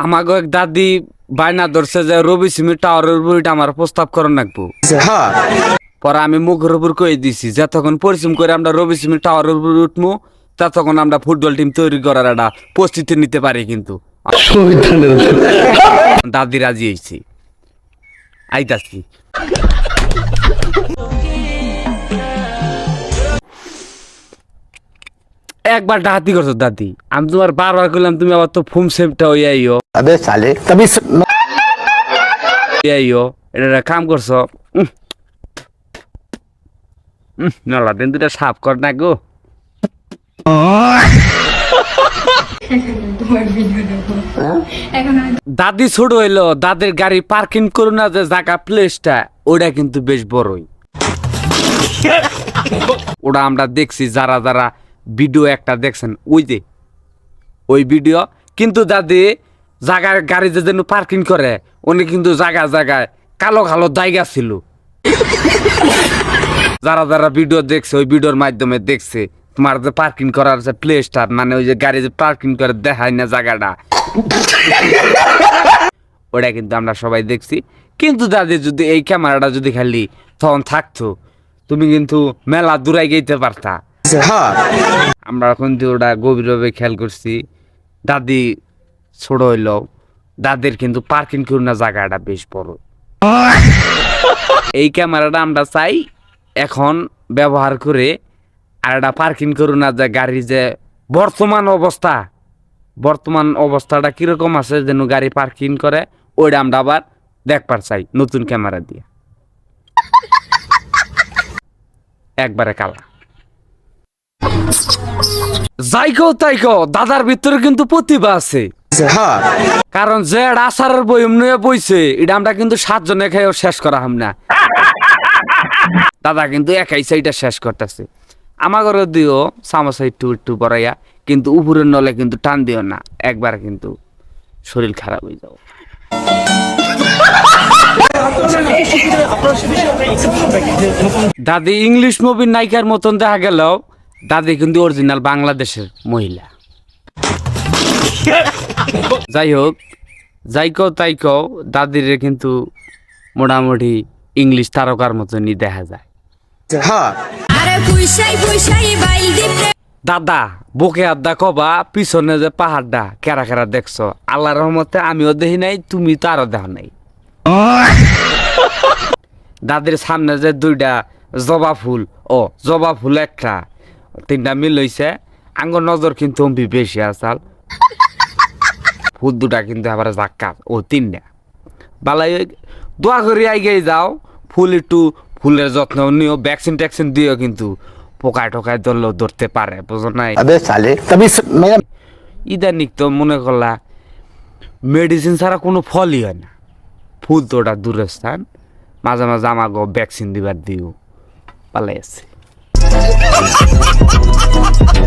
আমাগো এক দাদি বাইনা ধরছে যে রবি সিমি টাওয়ারের উপর আমার প্রস্তাব করেন রাখবো। পরে আমি মুখের উপর কয়ে দিছি যতক্ষণ পরিশ্রম করে আমরা রবি সিমি টাওয়ারের উপর উঠবো ততক্ষণ আমরা ফুটবল টিম তৈরি করার একটা প্রস্তুতি নিতে পারি। কিন্তু দাদি রাজি হয়েছি, আইতাছি। একবার ডাহাতি করছো দাদি, আমি তোমার বারবার করলাম তুমি আবার তো ফুম সেপটা হয়ে আইও। अबे साले तभी আইও এটা কাম করছো। নলা দিন দুটা সাফ কর না গো। দাদি ছোট হইলো, দাদির গাড়ি পার্কিং করো না যে জায়গা প্লেসটা ওটা কিন্তু বেশ বড়ই। ওটা আমরা দেখছি, যারা যারা ভিডিও একটা দেখছেন ওই যে ওই ভিডিও। কিন্তু দাদি জায়গার গাড়ি যে যেন পার্কিং করে উনি কিন্তু জায়গায় জায়গায় কালো কালো জায়গা ছিল। যারা যারা ভিডিও দেখছে ওই ভিডিওর মাধ্যমে দেখছে তোমার যে পার্কিং করার যে প্লেসটা, মানে ওই যে গাড়ি যে পার্কিং করে দেখায় না জায়গাটা, ওটা কিন্তু আমরা সবাই দেখছি। কিন্তু দাদি যদি এই ক্যামেরাটা যদি খালি তখন থাকতো তুমি কিন্তু মেলা দূরাই গেতে পারতা। আমরা কিন্তু ওটা গভীরভাবে খেয়াল করছি। দাদি ছোট হইল, দাদির কিন্তু পার্কিং করুন না জায়গাটা বেশ বড়। এই ক্যামেরাটা আমরা চাই এখন ব্যবহার করে আর একটা পার্কিং করুন না যে গাড়ি যে বর্তমান অবস্থাটা কিরকম আছে যেন গাড়ি পার্কিং করে ওইটা আমরা আবার দেখবার চাই নতুন ক্যামেরা দিয়ে। একবারে কালা যাইকো তাইকো দাদার ভিতরে কিন্তু প্রতিভা আছে। কারণ যে আচারের বইম নিয়ে বইছে এটা আমরা কিন্তু 7 জনে খেয়েও শেষ করা হাম না। দাদা কিন্তু একাই সেইটা শেষ করতেছে। আমার ঘরে দিও সামোসা একটু একটু বড়াইয়া, কিন্তু উপরের নলে কিন্তু টান দিও না, একবার কিন্তু শরীর খারাপ হয়ে যাও। দাদি ইংলিশ মুভির নায়িকার মতন দেখা গেল, দাদি কিন্তু অরিজিনাল বাংলাদেশের মহিলা। যাই হোক, যাইকো তাইকো দাদির কিন্তু মোটামুটি ইংলিশ তারকার মতনই দেখা যায়। দাদা বুকে আড্ডা কবা পিছনে যে পাহাড়টা কেরা কেরা দেখছো, আল্লাহর রহমতে আমিও দেখি নাই, তুমি তো আরো দেখো নাই। দাদির সামনে যে 2টা জবা ফুল, জবা ফুল একটা 3টা মিল হইছে, আঙ্গুর নজর কিন্তু অম্বি বেশি আসাল। ফুল 2টা কিন্তু আবার জাক্কা 3টা বালাই। দোয়া করি আগে যাও, ফুল একটু ফুলের যত্ন নিও, ভ্যাকসিন ট্যাকসিন দিও, কিন্তু পোকায় টোকায় ধরলেও ধরতে পারে, বুঝো নাই? ইদানিক তো মনে করলা মেডিসিন ছাড়া কোনো ফলই হয় না। ফুল তো ওটা দূরের স্থান, মাঝে মাঝে আমাকে ভ্যাকসিন দিবার দিও পালাই আছে।